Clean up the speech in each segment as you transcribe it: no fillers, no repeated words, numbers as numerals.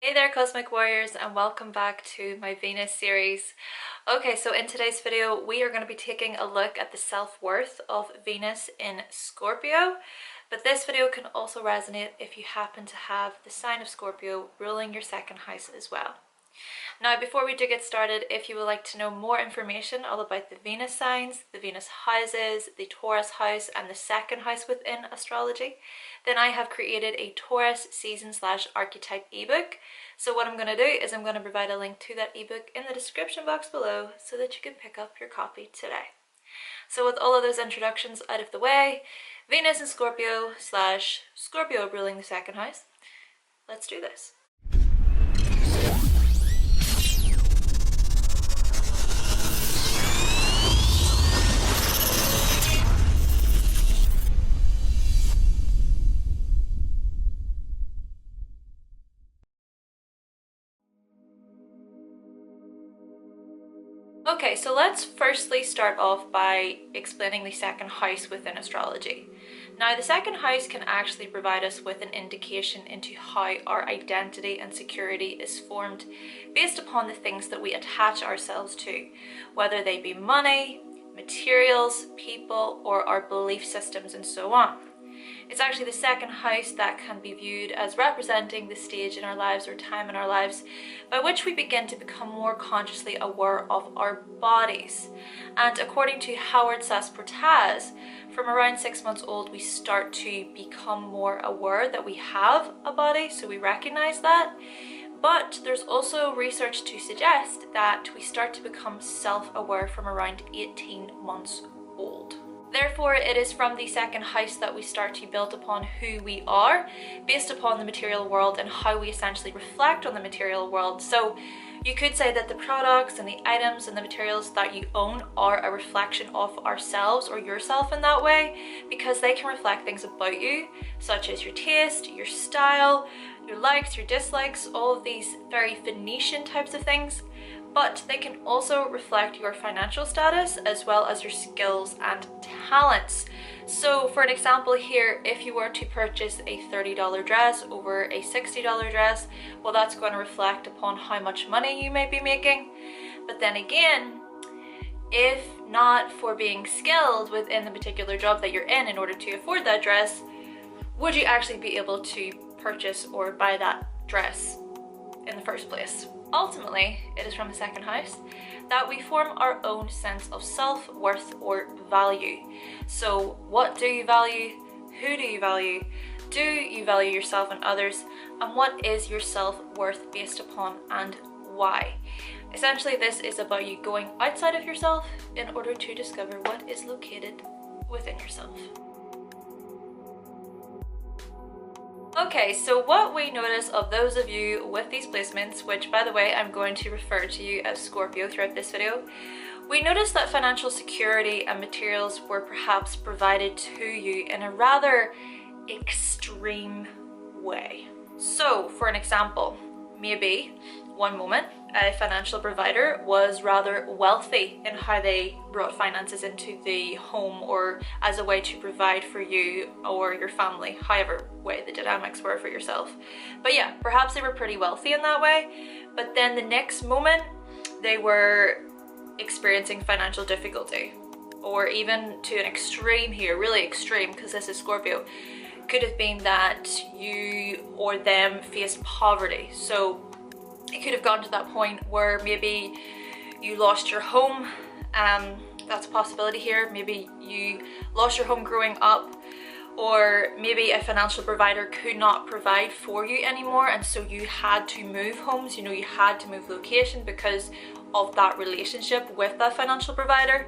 Hey there Cosmic Warriors, and welcome back to my Venus series. Okay, so in today's video we are going to be taking a look at the self-worth of Venus in Scorpio, but this video can also resonate if you happen to have the sign of Scorpio ruling your second house as well. Now, before we do get started, if you would like to know more information all about the Venus signs, the Venus houses, the Taurus house, and the second house within astrology, then I have created a Taurus season/archetype ebook. So what I'm going to do is I'm going to provide a link to that ebook in the description box below so that you can pick up your copy today. So with all of those introductions out of the way, Venus in Scorpio/Scorpio ruling the second house, let's do this. Okay, so let's firstly start off by explaining the second house within astrology. Now, the second house can actually provide us with an indication into how our identity and security is formed based upon the things that we attach ourselves to, whether they be money, materials, people, or our belief systems and so on. It's actually the second house that can be viewed as representing the stage in our lives or time in our lives by which we begin to become more consciously aware of our bodies. And according to Howard Sass-Portaz, from around 6 months old, we start to become more aware that we have a body, so we recognize that. But there's also research to suggest that we start to become self-aware from around 18 months old. Therefore, it is from the second house that we start to build upon who we are based upon the material world and how we essentially reflect on the material world. So you could say that the products and the items and the materials that you own are a reflection of ourselves or yourself in that way, because they can reflect things about you, such as your taste, your style, your likes, your dislikes, all of these very Venetian types of things. But they can also reflect your financial status as well as your skills and talents. So for an example here, if you were to purchase a $30 dress over a $60 dress, well, that's going to reflect upon how much money you may be making. But then again, if not for being skilled within the particular job that you're in order to afford that dress, would you actually be able to purchase or buy that dress in the first place? Ultimately, it is from the second house that we form our own sense of self-worth or value. So what do you value? Who do you value? Do you value yourself and others? And what is your self-worth based upon and why? Essentially, this is about you going outside of yourself in order to discover what is located within yourself. Okay, so what we notice of those of you with these placements, which by the way, I'm going to refer to you as Scorpio throughout this video, we notice that financial security and materials were perhaps provided to you in a rather extreme way. So for an example, maybe one moment a financial provider was rather wealthy in how they brought finances into the home or as a way to provide for you or your family, however way the dynamics were for yourself. But yeah, perhaps they were pretty wealthy in that way, but then the next moment they were experiencing financial difficulty, or even to an extreme here, really extreme, because this is Scorpio, could have been that you or them faced poverty. So it could have gone to that point where maybe you lost your home. That's a possibility here. Maybe you lost your home growing up, or maybe a financial provider could not provide for you anymore, and so you had to move homes. You know, you had to move location because of that relationship with that financial provider.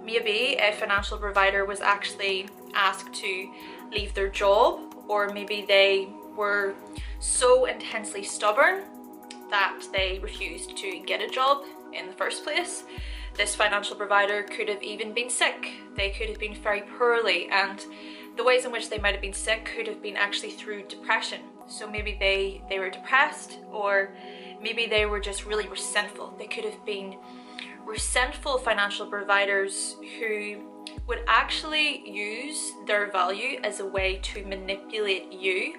Maybe a financial provider was actually asked to leave their job, or maybe they were so intensely stubborn that they refused to get a job in the first place. This financial provider could have even been sick. They could have been very poorly, and the ways in which they might have been sick could have been actually through depression. So maybe they were depressed, or maybe they were just really resentful. They could have been resentful financial providers who would actually use their value as a way to manipulate you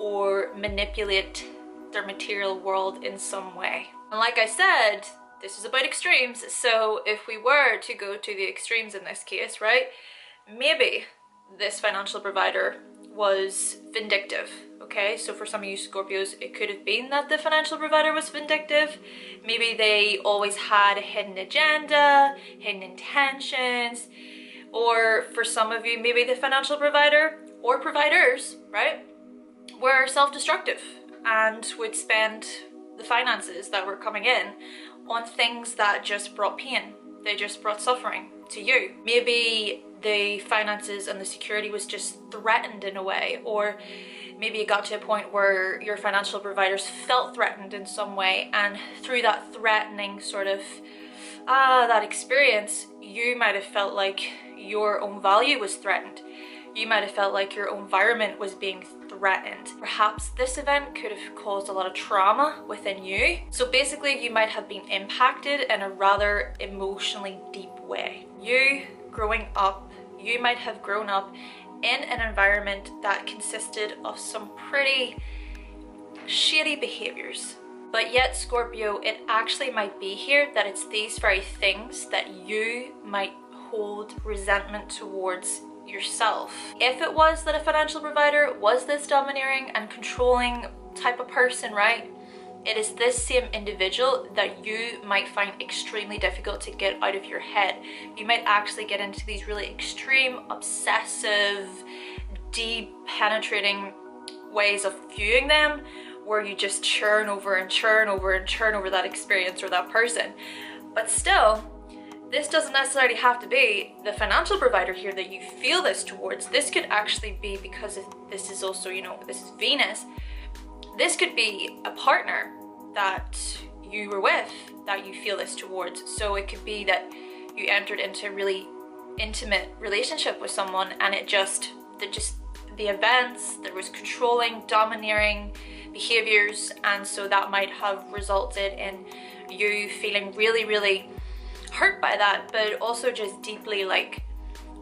or manipulate their material world in some way. And like I said, this is about extremes, so if we were to go to the extremes in this case, right, maybe this financial provider was vindictive, okay? So for some of you Scorpios, it could have been that the financial provider was vindictive. Maybe they always had a hidden agenda, hidden intentions, or for some of you, maybe the financial provider or providers, right, were self-destructive and would spend the finances that were coming in on things that just brought pain. They just brought suffering to you. Maybe the finances and the security was just threatened in a way, or maybe it got to a point where your financial providers felt threatened in some way, and through that threatening sort of that experience, you might have felt like your own value was threatened. You might have felt like your own environment was being threatened. Perhaps this event could have caused a lot of trauma within you. So basically, you might have been impacted in a rather emotionally deep way. You growing up, you might have grown up in an environment that consisted of some pretty shady behaviors. But yet, Scorpio, it actually might be here that it's these very things that you might hold resentment towards yourself. If it was that a financial provider was this domineering and controlling type of person, right, it is this same individual that you might find extremely difficult to get out of your head. You might actually get into these really extreme, obsessive, deep, penetrating ways of viewing them, where you just churn over and churn over and churn over that experience or that person. But still, this doesn't necessarily have to be the financial provider here that you feel this towards. This could actually be because this is also, you know, this is Venus. This could be a partner that you were with that you feel this towards. So it could be that you entered into a really intimate relationship with someone, and the events, there was controlling, domineering behaviors, and so that might have resulted in you feeling really, really hurt by that, but also just deeply like,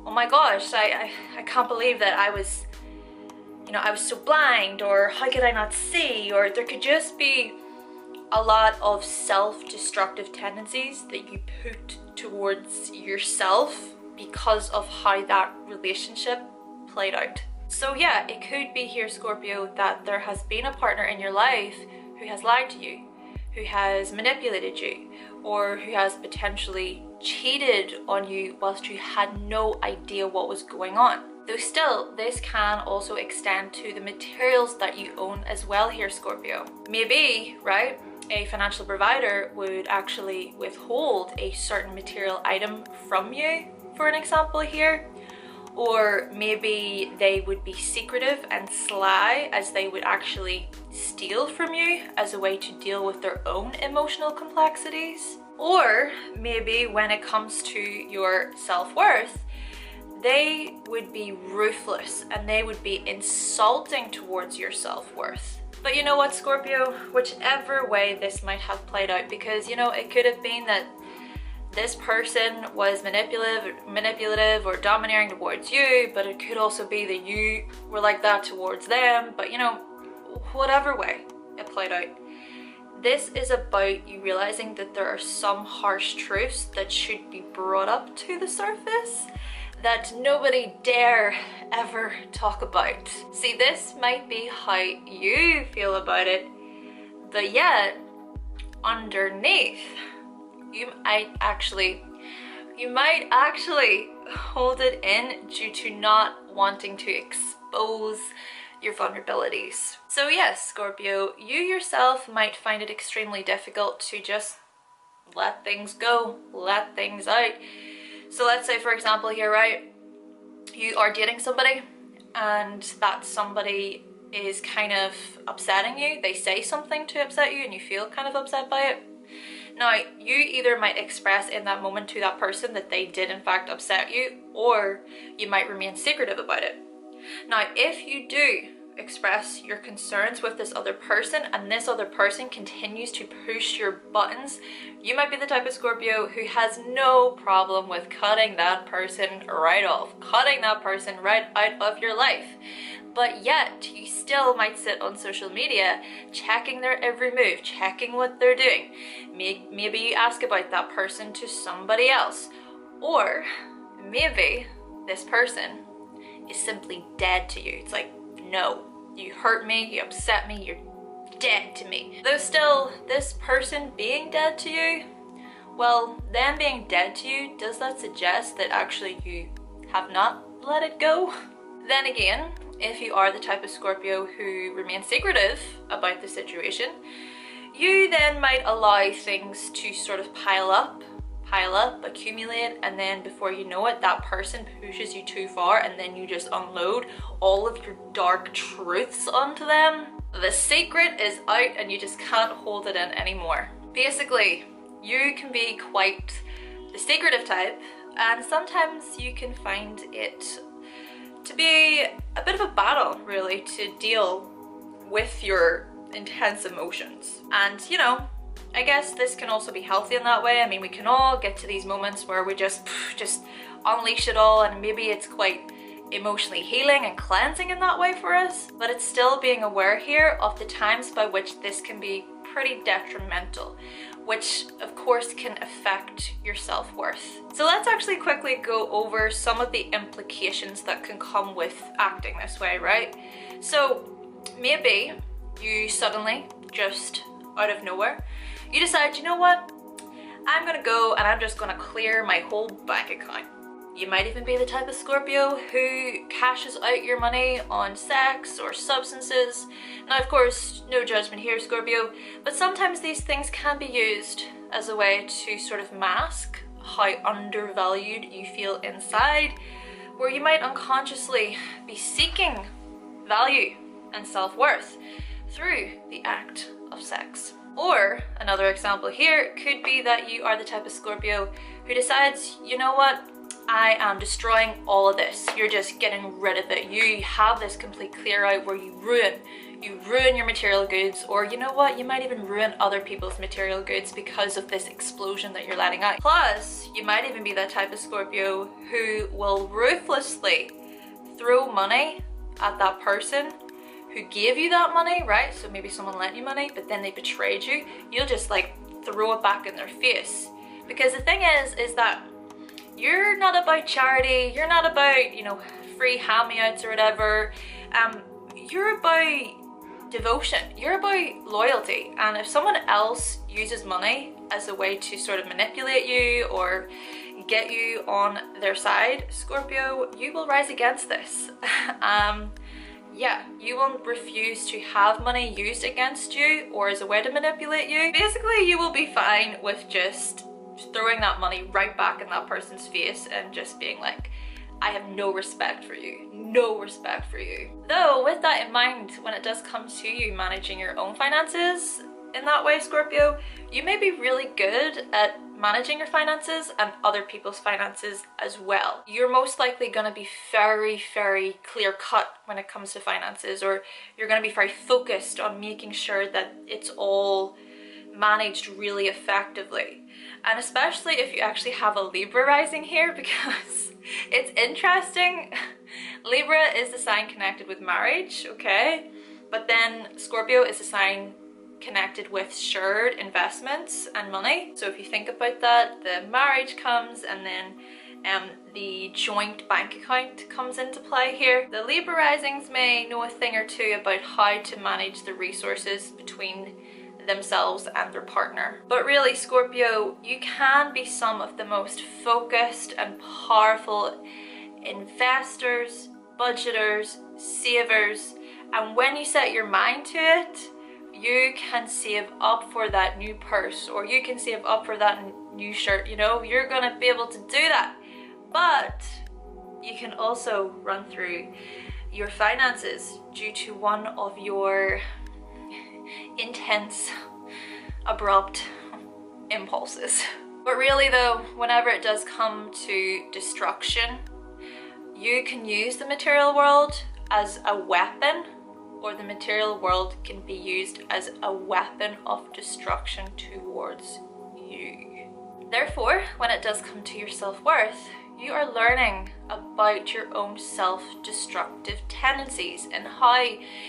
oh my gosh, I can't believe that I was so blind, or how could I not see? Or there could just be a lot of self-destructive tendencies that you put towards yourself because of how that relationship played out. So yeah, it could be here, Scorpio, that there has been a partner in your life who has lied to you, who has manipulated you, or who has potentially cheated on you whilst you had no idea what was going on. Though still, this can also extend to the materials that you own as well here, Scorpio. Maybe, right, a financial provider would actually withhold a certain material item from you, for an example here. Or maybe they would be secretive and sly, as they would actually steal from you as a way to deal with their own emotional complexities. Or maybe when it comes to your self-worth, they would be ruthless and they would be insulting towards your self-worth. But you know what, Scorpio, whichever way this might have played out, because you know, it could have been that this person was manipulative or domineering towards you, but it could also be that you were like that towards them. But you know, whatever way it played out, this is about you realizing that there are some harsh truths that should be brought up to the surface that nobody dare ever talk about. See, this might be how you feel about it, but yet underneath, you might actually hold it in due to not wanting to expose your vulnerabilities. So yes, Scorpio, you yourself might find it extremely difficult to just let things go, let things out. So let's say, for example here, right, you are dating somebody and that somebody is kind of upsetting you. They say something to upset you and you feel kind of upset by it. Now, you either might express in that moment to that person that they did in fact upset you, or you might remain secretive about it. Now, if you do express your concerns with this other person and this other person continues to push your buttons, you might be the type of Scorpio who has no problem with cutting that person right off, cutting that person right out of your life, but yet you still might sit on social media checking their every move, checking what they're doing. Maybe you ask about that person to somebody else, or maybe this person is simply dead to you. It's like, no, you hurt me, you upset me, you're dead to me. Though still, this person being dead to you, well, them being dead to you, does that suggest that actually you have not let it go? Then again, if you are the type of Scorpio who remains secretive about the situation, you then might allow things to sort of pile up, accumulate, and then before you know it, that person pushes you too far, and then you just unload all of your dark truths onto them. The secret is out and you just can't hold it in anymore. Basically, you can be quite the secretive type, and sometimes you can find it to be a bit of a battle, really, to deal with your intense emotions. And you know, I guess this can also be healthy in that way. I mean, we can all get to these moments where we just unleash it all, and maybe it's quite emotionally healing and cleansing in that way for us, but it's still being aware here of the times by which this can be pretty detrimental, which of course can affect your self-worth. So let's actually quickly go over some of the implications that can come with acting this way, right? So maybe you suddenly, just out of nowhere, you decide, you know what, I'm gonna go and I'm just gonna clear my whole bank account. You might even be the type of Scorpio who cashes out your money on sex or substances. Now, of course, no judgment here, Scorpio, but sometimes these things can be used as a way to sort of mask how undervalued you feel inside, where you might unconsciously be seeking value and self-worth through the act of sex. Or another example here could be that you are the type of Scorpio who decides, you know what, I am destroying all of this. You're just getting rid of it. You have this complete clear out where you ruin your material goods, or you know what, you might even ruin other people's material goods because of this explosion that you're letting out. Plus, you might even be that type of Scorpio who will ruthlessly throw money at that person who gave you that money, right? So maybe someone lent you money, but then they betrayed you. You'll just like throw it back in their face. Because the thing is that you're not about charity, you're not about, you know, free hand-me-outs or whatever. You're about devotion, you're about loyalty. And if someone else uses money as a way to sort of manipulate you or get you on their side, Scorpio, you will rise against this. Yeah, you will refuse to have money used against you or as a way to manipulate you. Basically, you will be fine with just throwing that money right back in that person's face and just being like, I have no respect for you, no respect for you. Though with that in mind, when it does come to you managing your own finances in that way, Scorpio, you may be really good at managing your finances and other people's finances as well. You're most likely going to be very, very clear cut when it comes to finances, or you're going to be very focused on making sure that it's all managed really effectively. And especially if you actually have a Libra rising here, because it's interesting. Libra is the sign connected with marriage, okay? But then Scorpio is a sign connected with shared investments and money. So if you think about that, the marriage comes, and then the joint bank account comes into play here. The Libra risings may know a thing or two about how to manage the resources between themselves and their partner. But really, Scorpio, you can be some of the most focused and powerful investors, budgeters, savers, and when you set your mind to it, you can save up for that new purse, or you can save up for that new shirt. You know, you're gonna be able to do that. But you can also run through your finances due to one of your intense, abrupt impulses. But really though, whenever it does come to destruction, you can use the material world as a weapon, or the material world can be used as a weapon of destruction towards you. Therefore, when it does come to your self-worth, you are learning about your own self-destructive tendencies and how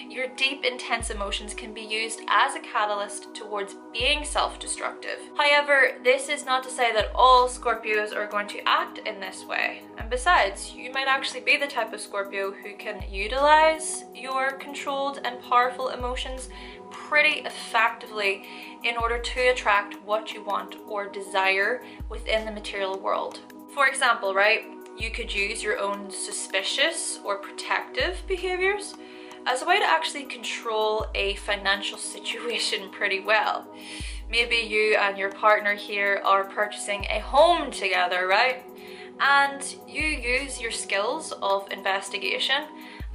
your deep, intense emotions can be used as a catalyst towards being self-destructive. However, this is not to say that all Scorpios are going to act in this way. And besides, you might actually be the type of Scorpio who can utilize your controlled and powerful emotions pretty effectively in order to attract what you want or desire within the material world. For example, right, you could use your own suspicious or protective behaviors as a way to actually control a financial situation pretty well. Maybe you and your partner here are purchasing a home together, right? And you use your skills of investigation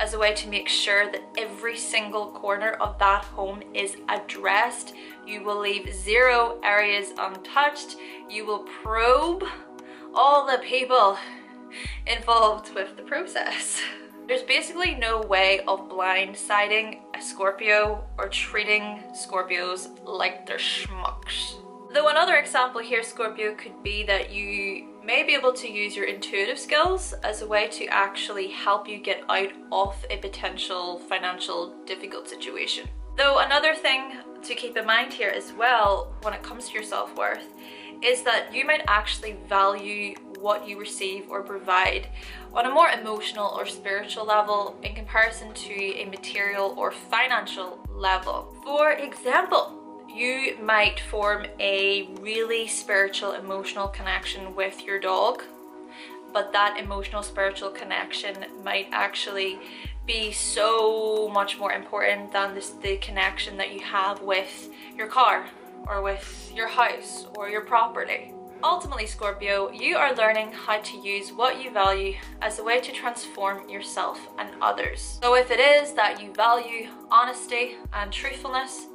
as a way to make sure that every single corner of that home is addressed. You will leave 0 areas untouched. You will probe all the people involved with the process. There's basically no way of blindsiding a Scorpio or treating Scorpios like they're schmucks. Though another example here, Scorpio, could be that you may be able to use your intuitive skills as a way to actually help you get out of a potential financial difficult situation. Though another thing to keep in mind here as well when it comes to your self-worth is that you might actually value what you receive or provide on a more emotional or spiritual level in comparison to a material or financial level. For example, you might form a really spiritual, emotional connection with your dog, but that emotional, spiritual connection might actually be so much more important than the connection that you have with your car or with your house or your property. Ultimately, Scorpio, you are learning how to use what you value as a way to transform yourself and others. So if it is that you value honesty and truthfulness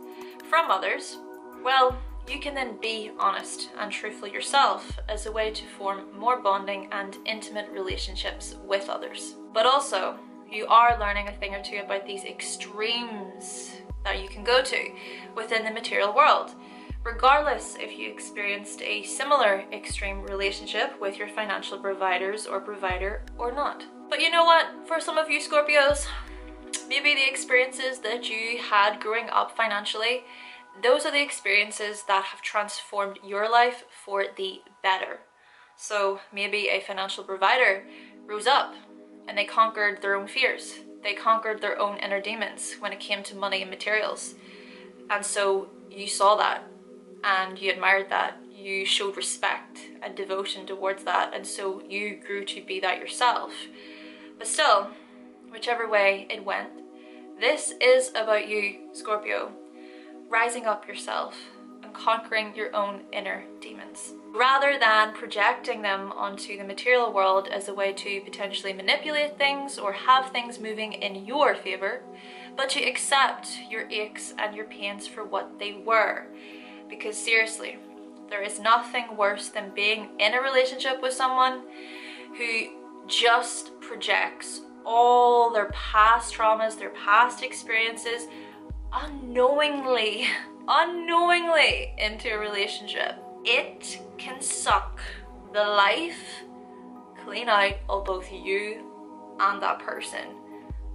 from others, well, you can then be honest and truthful yourself as a way to form more bonding and intimate relationships with others. But also, you are learning a thing or two about these extremes that you can go to within the material world, regardless if you experienced a similar extreme relationship with your financial providers or provider or not. But you know what? For some of you Scorpios, maybe the experiences that you had growing up financially, those are the experiences that have transformed your life for the better. So maybe a financial provider rose up and they conquered their own fears. They conquered their own inner demons when it came to money and materials. And so you saw that and you admired that. You showed respect and devotion towards that, and so you grew to be that yourself. But still, whichever way it went, this is about you, Scorpio, rising up yourself and conquering your own inner demons, rather than projecting them onto the material world as a way to potentially manipulate things or have things moving in your favor, but to accept your aches and your pains for what they were. Because seriously, there is nothing worse than being in a relationship with someone who just projects all their past traumas, their past experiences, unknowingly into a relationship. It can suck the life clean out of both you and that person.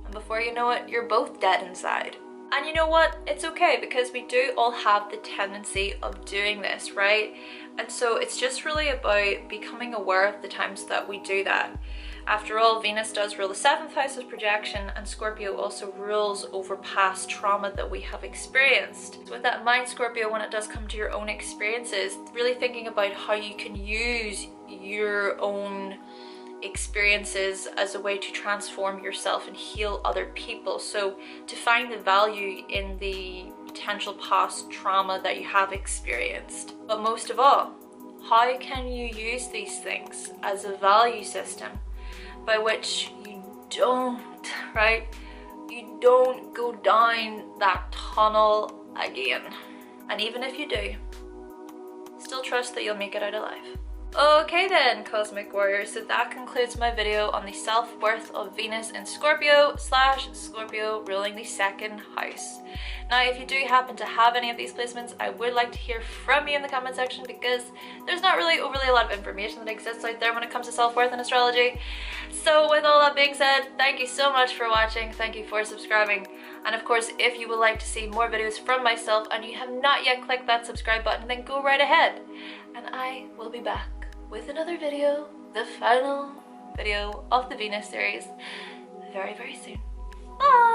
And before you know it, you're both dead inside. And you know what? It's okay, because we do all have the tendency of doing this, right? And so it's just really about becoming aware of the times that we do that. After all, Venus does rule the 7th house of projection, and Scorpio also rules over past trauma that we have experienced. So with that in mind, Scorpio, when it does come to your own experiences, really thinking about how you can use your own experiences as a way to transform yourself and heal other people. So to find the value in the potential past trauma that you have experienced. But most of all, how can you use these things as a value system by which you don't, right? You don't go down that tunnel again. And even if you do, still trust that you'll make it out alive. Okay then, Cosmic Warriors, so that concludes my video on the self-worth of Venus in Scorpio / Scorpio ruling the second house. Now, if you do happen to have any of these placements, I would like to hear from you in the comment section, because there's not really overly a lot of information that exists out there when it comes to self-worth and astrology. So with all that being said, thank you so much for watching, thank you for subscribing, and of course, if you would like to see more videos from myself and you have not yet clicked that subscribe button, then go right ahead, and I will be back with another video, the final video of the Venus series, very, very soon. Bye!